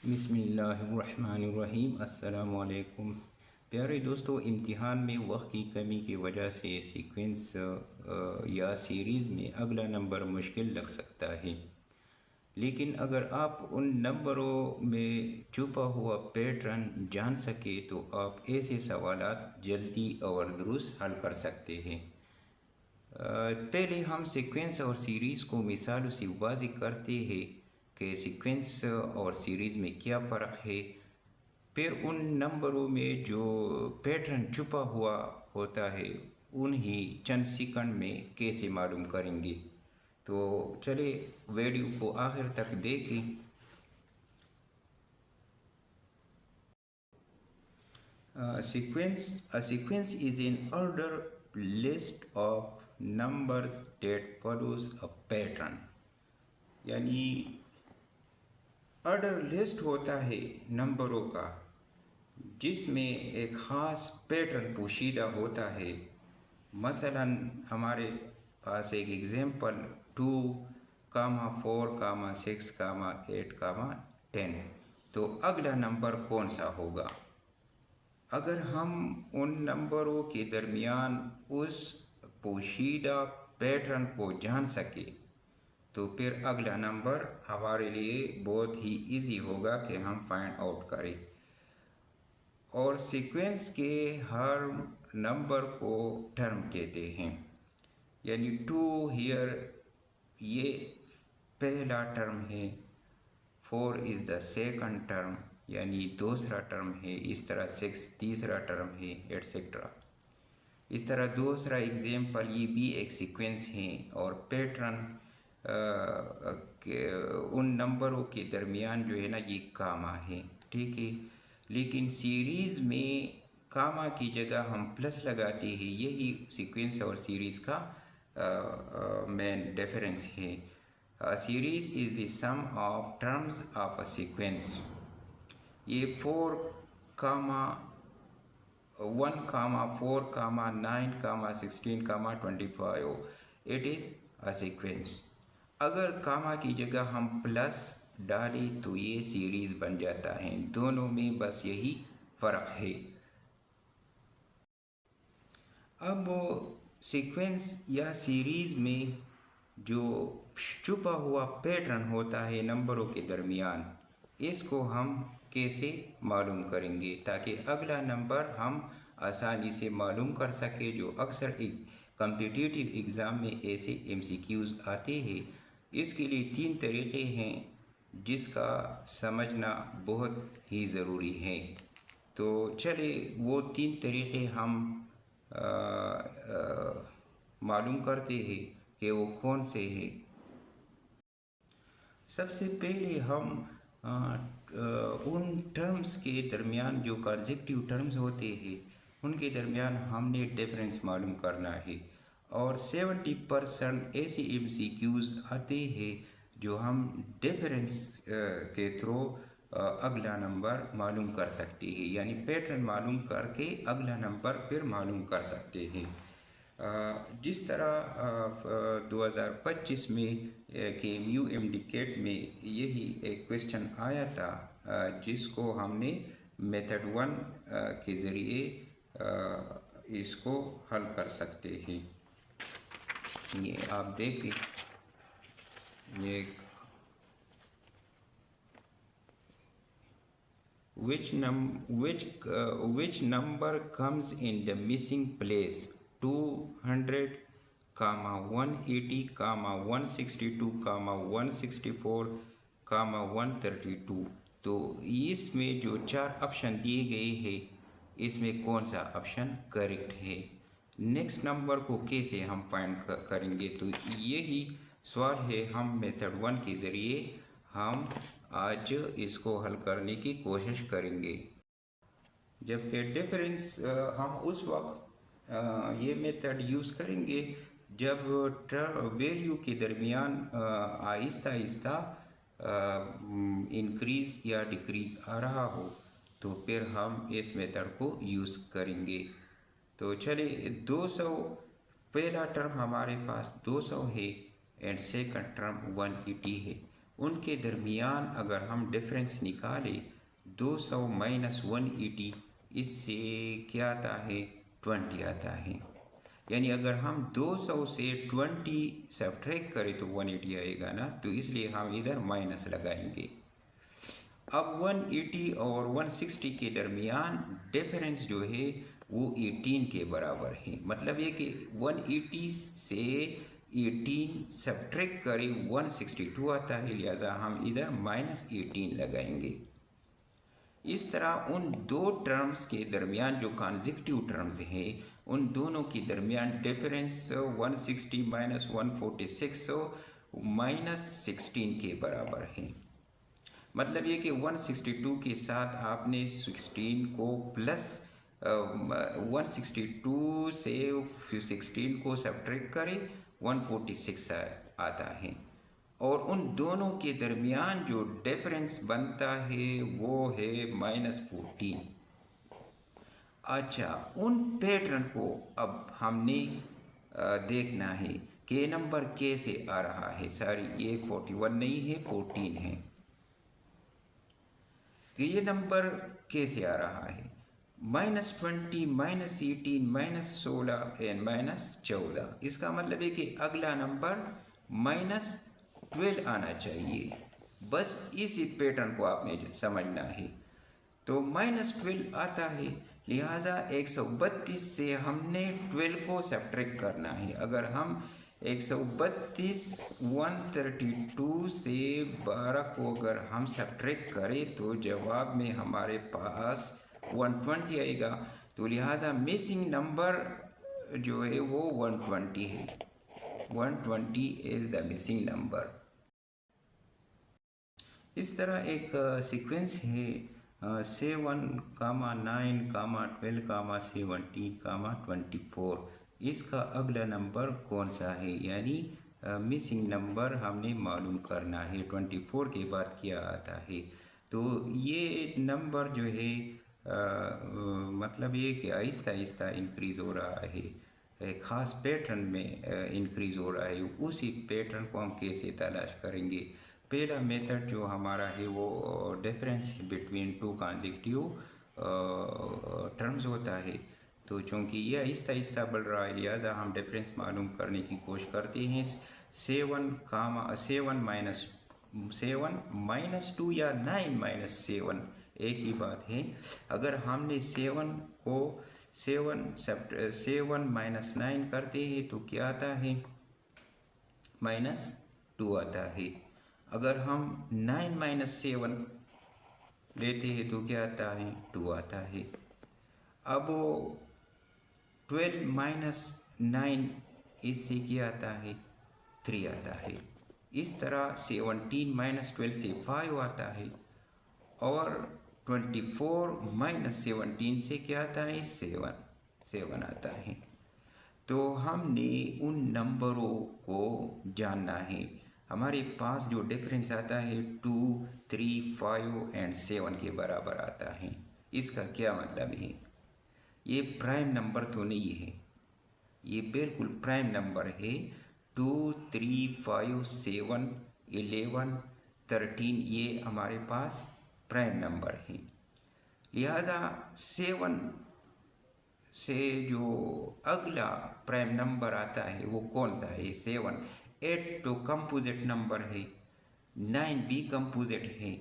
बिस्मिल्लाहिर्रहमानिर्रहीम। अस्सलामु अलैकुम। प्यारे दोस्तों, इम्तिहान में वक्त की कमी की वजह से सीक्वेंस या सीरीज़ में अगला नंबर मुश्किल लग सकता है। लेकिन अगर आप उन नंबरों में छुपा हुआ पैटर्न जान सके तो आप ऐसे सवालात जल्दी और दुरुस्त हल कर सकते हैं। पहले हम सीक्वेंस और सीरीज़ को मिसालों से वाज़ेह करते हैं कि सीक्वेंस और सीरीज़ में क्या फ़र्क है। फिर उन नंबरों में जो पैटर्न छुपा हुआ होता है उन्हें चंद सेकंड में कैसे मालूम करेंगे। तो चलिए वीडियो को आखिर तक देखें। A sequence is an order list of numbers that follows a pattern। यानी ऑर्डर लिस्ट होता है नंबरों का जिसमें एक ख़ास पैटर्न पोशीदा होता है। मसलन हमारे पास एक एग्जांपल 2, 4, 6, 8, 10। तो अगला नंबर कौन सा होगा? अगर हम उन नंबरों के दरमियान उस पोशीदा पैटर्न को जान सके तो फिर अगला नंबर हमारे लिए बहुत ही इजी होगा कि हम फाइंड आउट करें। और सीक्वेंस के हर नंबर को टर्म कहते हैं। यानी 2 हियर ये पहला टर्म है, 4 इज़ द सेकंड टर्म यानी दूसरा टर्म है। इस तरह 6 तीसरा टर्म है, एटसेट्रा। इस तरह दूसरा एग्जाम्पल ये भी एक सीक्वेंस है और पैटर्न उन नंबरों के दरमियान जो है ना ये कामा है, ठीक है। लेकिन सीरीज़ में कामा की जगह हम प्लस लगाते हैं। यही सीक्वेंस और सीरीज़ का मेन डिफरेंस है। Series is the sum of terms of a sequence. ये 4, 1, 4, 9, 16, 25 इट इज़ अ सीक्वेंस। अगर कामा की जगह हम प्लस डालें तो ये सीरीज़ बन जाता है। दोनों में बस यही फ़र्क है। अब सीक्वेंस या सीरीज़ में जो छुपा हुआ पैटर्न होता है नंबरों के दरमियान, इसको हम कैसे मालूम करेंगे ताकि अगला नंबर हम आसानी से मालूम कर सके। जो अक्सर एक कॉम्पिटिटिव एग्ज़ाम में ऐसे MCQs आते हैं। इसके लिए 3 तरीक़े हैं जिसका समझना बहुत ही ज़रूरी है। तो चलिए वो 3 तरीक़े हम मालूम करते हैं कि वो कौन से हैं। सबसे पहले हम उन टर्म्स के दरमियान जो कंसेक्यूटिव टर्म्स होते हैं उनके दरमियान हमने डिफरेंस मालूम करना है। और 70% ऐसे MCQs आते हैं जो हम डिफरेंस के थ्रू अगला नंबर मालूम कर सकते हैं। यानी पैटर्न मालूम करके अगला नंबर फिर मालूम कर सकते हैं। जिस तरह 2025 में KMU MDCAT में यही एक क्वेश्चन आया था जिसको हमने मेथड 1 के ज़रिए इसको हल कर सकते हैं। ये आप देखें, ये which number comes in the missing place 200, 180, 162, 164, 132। तो इसमें जो 4 ऑप्शन दिए गए हैं इसमें कौन सा ऑप्शन करेक्ट है? नेक्स्ट नंबर को कैसे हम फाइंड करेंगे? तो यही सवाल है। हम मेथड 1 के ज़रिए हम आज इसको हल करने की कोशिश करेंगे। जबकि डिफरेंस हम उस वक्त ये मेथड यूज़ करेंगे जब वैल्यू के दरमियान आहिस्ता आहिस्ता इंक्रीज़ या डिक्रीज़ आ रहा हो तो फिर हम इस मेथड को यूज़ करेंगे। तो चलिए 200 पहला टर्म हमारे पास 200 है एंड सेकंड टर्म 180 है। उनके दरमियान अगर हम डिफरेंस निकालें 200 माइनस 180, इससे क्या आता है 20 आता है। यानी अगर हम 200 से 20 सब्ट्रैक्ट करें तो 180 आएगा ना, तो इसलिए हम इधर माइनस लगाएंगे। अब 180 और 160 के दरमियान डिफरेंस जो है वो 18 के बराबर है। मतलब ये कि 180 से 18 सब्ट्रैक्ट करें 162 आता है, लिहाजा हम इधर -18 लगाएंगे। इस तरह उन दो टर्म्स के दरमियान जो कॉन्सेक्यूटिव टर्म्स हैं उन दोनों के दरमियान डिफरेंस 160 माइनस 146 -16 के बराबर है। मतलब ये कि 162 के साथ आपने 16 को प्लस 162 से 16 को सब्ट्रैक्ट करें 146 आता है। और उन दोनों के दरमियान जो डिफरेंस बनता है वो है -14। अच्छा, उन पैटर्न को अब हमने देखना है कि नंबर कैसे आ रहा है। सॉरी, ये 41 नहीं है, 14 है। कि ये नंबर कैसे आ रहा है, -20 -18 -16 एंड -14। इसका मतलब है कि अगला नंबर -12 आना चाहिए। बस इसी पैटर्न को आपने समझना है। तो -12 आता है, लिहाजा 132 से हमने 12 को सब्ट्रैक्ट करना है। अगर हम 132 132 से 12 को अगर हम सब्ट्रैक्ट करें तो जवाब में हमारे पास 120 आएगा। तो लिहाजा मिसिंग नंबर जो है वो 120 है। 120 इज़ द मिसिंग नंबर। इस तरह एक सीक्वेंस है 7, 9, 12, 17, 24। इसका अगला नंबर कौन सा है, यानी मिसिंग नंबर हमने मालूम करना है। 24 के बाद क्या आता है। तो ये नंबर जो है मतलब ये कि आहिस्ता आहिस्ता इंक्रीज़ हो रहा है, एक ख़ास पैटर्न में इंक्रीज़ हो रहा है। उसी पैटर्न को हम कैसे तलाश करेंगे। पहला मेथड जो हमारा है वो difference between two consecutive terms होता है। तो चूँकि ये आहिस्ता आहिस्ता बढ़ रहा है, लिहाजा हम डिफरेंस मालूम करने की कोशिश करते हैं। 7 माइनस 2 या 9 माइनस 7 एक ही बात है। अगर हमने 7 को 7 माइनस 9 करते हैं तो क्या आता है, -2 आता है। अगर हम 9 माइनस 7 लेते हैं तो क्या आता है, 2 आता है। अब 12 माइनस 9 इससे क्या आता है, 3 आता है। इस तरह 17 माइनस 12 से 5 आता है। और 24 माइनस 17 से क्या आता है, 7 आता है। तो हमने उन नंबरों को जानना है। हमारे पास जो डिफरेंस आता है 2, 3, 5 एंड 7 के बराबर आता है। इसका क्या मतलब है, ये प्राइम नंबर तो नहीं है, ये बिल्कुल प्राइम नंबर है। 2, 3, 5, 7, 11, 13 ये हमारे पास प्राइम नंबर है। लिहाजा 7 से जो अगला प्राइम नंबर आता है वो कौन सा है, 7। 8 तो कंपोजिट नंबर है, 9 भी कंपोजिट है,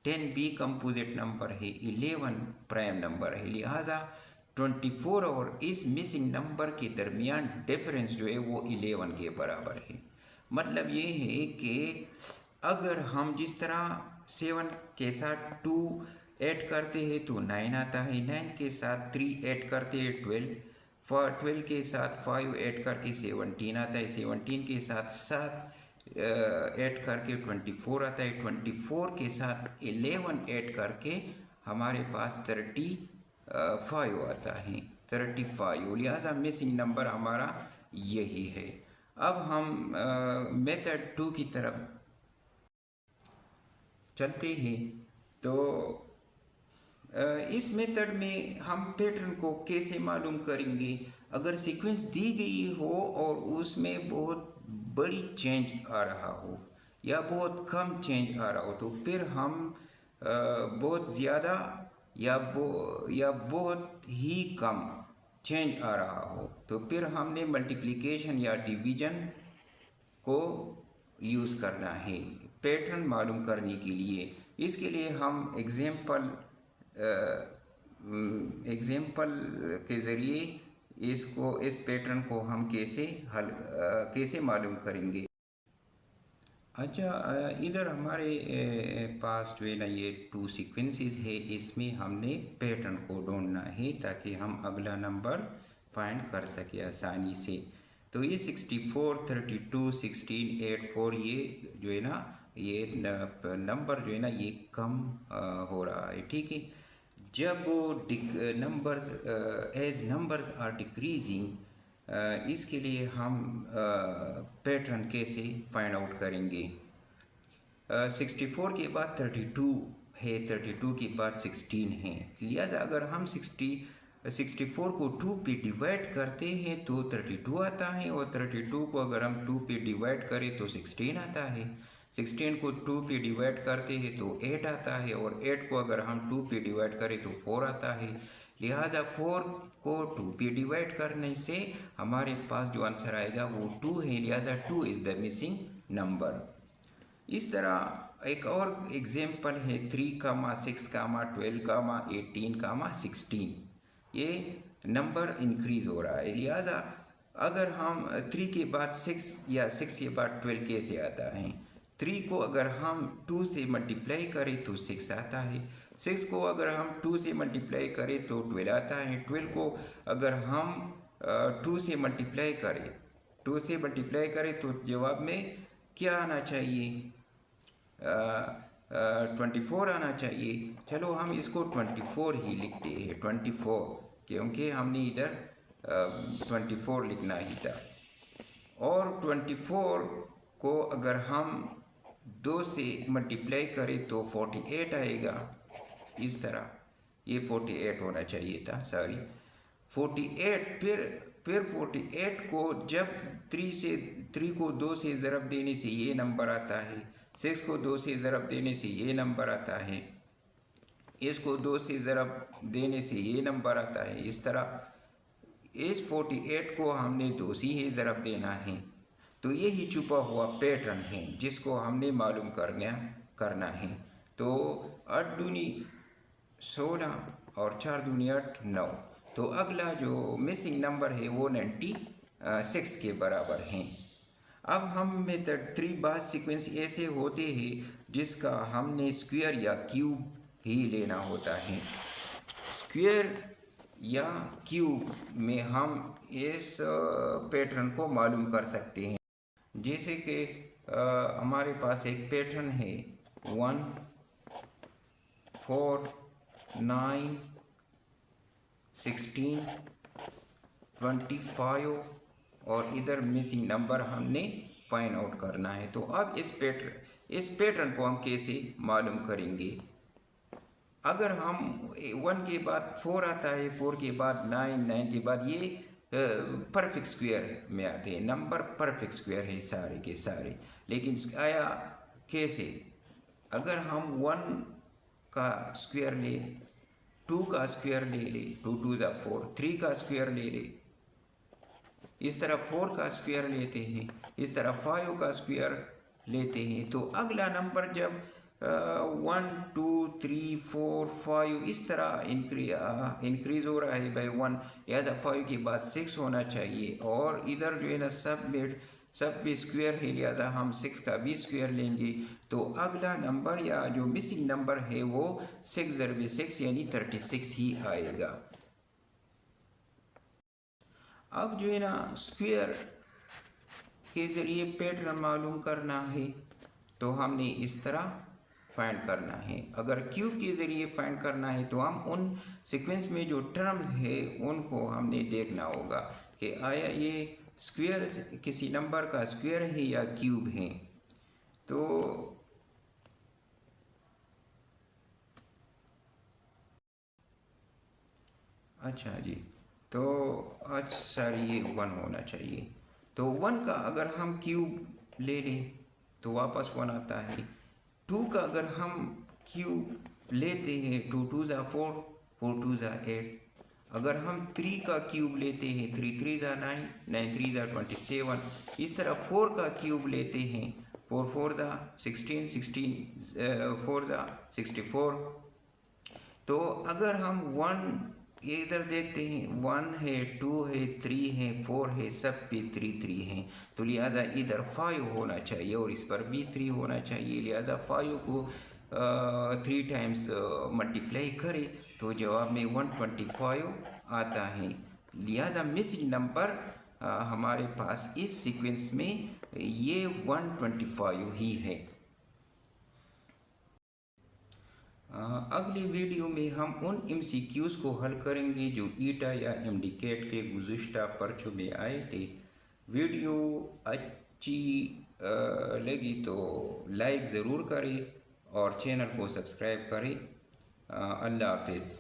10 भी कंपोजिट नंबर है, 11 प्राइम नंबर है। लिहाजा 24 और इस मिसिंग नंबर के दरमियान डिफरेंस जो है वो 11 के बराबर है। मतलब ये है कि अगर हम जिस तरह 7 के साथ 2 ऐड करते हैं तो 9 आता है, 9 के साथ 3 ऐड करते हैं 12, 12 के साथ 5 ऐड करके 17 आता है, 17 के साथ 7 ऐड करके 24 आता है, 24 के साथ 11 ऐड करके हमारे पास 35 आता है, 35। लिहाजा मिसिंग नंबर हमारा यही है। अब हम मेथड 2 की तरफ चलते हैं। तो इस मेथड में हम पैटर्न को कैसे मालूम करेंगे। अगर सीक्वेंस दी गई हो और उसमें बहुत बड़ी चेंज आ रहा हो, या बहुत कम चेंज आ रहा हो, तो फिर हम बहुत ज़्यादा या बहुत ही कम चेंज आ रहा हो, तो फिर हमने मल्टीप्लिकेशन या डिवीजन को यूज़ करना है पैटर्न मालूम करने के लिए। इसके लिए हम एग्जाम्पल के ज़रिए इस पैटर्न को हम कैसे मालूम करेंगे। अच्छा, इधर हमारे पास जो है ना ये 2 सीक्वेंसेस है, इसमें हमने पैटर्न को ढूंढना है ताकि हम अगला नंबर फाइंड कर सके आसानी से। तो ये 64, 32, 16, 8, 4 ये जो है ना ये नंबर जो है ना ये कम हो रहा है, ठीक है। जब numbers as numbers are decreasing, इसके लिए हम पैटर्न कैसे फाइंड आउट करेंगे। 64 के बाद 32 है, 32 के बाद 16 है, लिहाजा अगर हम 64 को 2 पे डिवाइड करते हैं तो 32 आता है, और 32 को अगर हम 2 पे डिवाइड करें तो 16 आता है। 16 को 2 पे डिवाइड करते हैं तो 8 आता है, और 8 को अगर हम 2 पे डिवाइड करें तो 4 आता है। लिहाजा 4 को 2 पे डिवाइड करने से हमारे पास जो आंसर आएगा वो 2 है, लिहाजा 2 इज़ द मिसिंग नंबर। इस तरह एक और एग्जाम्पल है 3, 6, 12, 18, 16। ये नंबर इंक्रीज हो रहा है, लिहाजा अगर हम 3 के बाद 6 या 6 के बाद 12 कैसे आता है। 3 को अगर हम 2 से मल्टीप्लाई करें तो 6 आता है। 6 को अगर हम 2 से मल्टीप्लाई करें तो 12 आता है। 12 को अगर हम 2 से मल्टीप्लाई करें तो जवाब में क्या आना चाहिए, 24 आना चाहिए। चलो हम इसको 24 ही लिखते हैं, 24, क्योंकि हमने इधर 24 लिखना ही था। और 24 को अगर हम 2 से मल्टीप्लाई करें तो 48 आएगा। इस तरह ये 48 होना चाहिए था, सॉरी 48। फिर 48 को जब 3 को 2 से ज़रब देने से ये नंबर आता है, 6 को 2 से ज़रब देने से ये नंबर आता है, इसको 2 से ज़रब देने से ये नंबर आता है। इस तरह इस 48 को हमने 2 से ही ज़रब देना है। तो यही छुपा हुआ पैटर्न है जिसको हमने मालूम करना है। तो 8 दूनी 16 और 4 दूनी 8, 9। तो अगला जो मिसिंग नंबर है वो 96 के बराबर है। अब हम मेथड 3 बाद सीक्वेंस ऐसे होते हैं जिसका हमने स्क्वायर या क्यूब ही लेना होता है। स्क्वायर या क्यूब में हम इस पैटर्न को मालूम कर सकते हैं। जैसे कि हमारे पास एक पैटर्न है 1, 4, 9, 16, 25 और इधर मिसिंग नंबर हमने फाइंड आउट करना है। तो अब इस पैटर्न को हम कैसे मालूम करेंगे। अगर हम 1 के बाद 4 आता है, 4 के बाद 9, 9 के बाद ये परफेक्ट स्क्वायर में आते हैं। नंबर परफेक्ट स्क्वायर है सारे के सारे, लेकिन आया कैसे। अगर हम 1 का स्क्वायर ले, 2 का स्क्वायर ले 2 2 ज़ा 4, 3 का स्क्वायर ले इस तरह 4 का स्क्वायर लेते हैं, इस तरह 5 का स्क्वायर लेते हैं, तो अगला नंबर जब 1 2 3 4 5 इस तरह इंक्रीज हो रहा है बाई 1, लिहाजा 5 के बाद 6 होना चाहिए। और इधर जो है ना सब भी स्क्वायर है, लिहाजा हम 6 का भी स्क्वायर लेंगे। तो अगला नंबर या जो मिसिंग नंबर है वो 6 ज़रबे 6 यानी 36 ही आएगा। अब जो है ना स्क्वायर के ज़रिए पैटर्न मालूम करना है तो हमने इस तरह फाइंड करना है। अगर क्यूब के ज़रिए फाइंड करना है तो हम उन सीक्वेंस में जो टर्म्स है उनको हमने देखना होगा कि आया ये स्क्वायर किसी नंबर का स्क्वायर है या क्यूब है। तो अच्छा जी, तो अच्छा ये 1 होना चाहिए। तो 1 का अगर हम क्यूब ले लें तो वापस 1 आता है। 2 का अगर हम क्यूब लेते हैं, 2 2 ज़ा 4, 4 2 ज़ा 8। अगर हम 3 का क्यूब लेते हैं, 3 3 ज़ा 9, 9 3 ज़ा 27। इस तरह 4 का क्यूब लेते हैं, 4 4 ज़ा 16, 16 4 ज़ा 64। तो अगर हम 1 इधर देखते हैं, 1 है, 2 है, 3 है, 4 है, सब पे 3 3 हैं, तो लिहाजा इधर 5 होना चाहिए और इस पर भी 3 होना चाहिए। लिहाजा 5 को 3 टाइम्स मल्टीप्लाई करें तो जवाब में 125 आता है। लिहाजा मिसिंग नंबर हमारे पास इस सीक्वेंस में ये 125 ही है। अगली वीडियो में हम उन MCQs को हल करेंगे जो ईटा या MDCAT के गुज़िश्ता पर्चों में आए थे। वीडियो अच्छी लगी तो लाइक ज़रूर करें और चैनल को सब्सक्राइब करें। अल्लाह हाफिज़।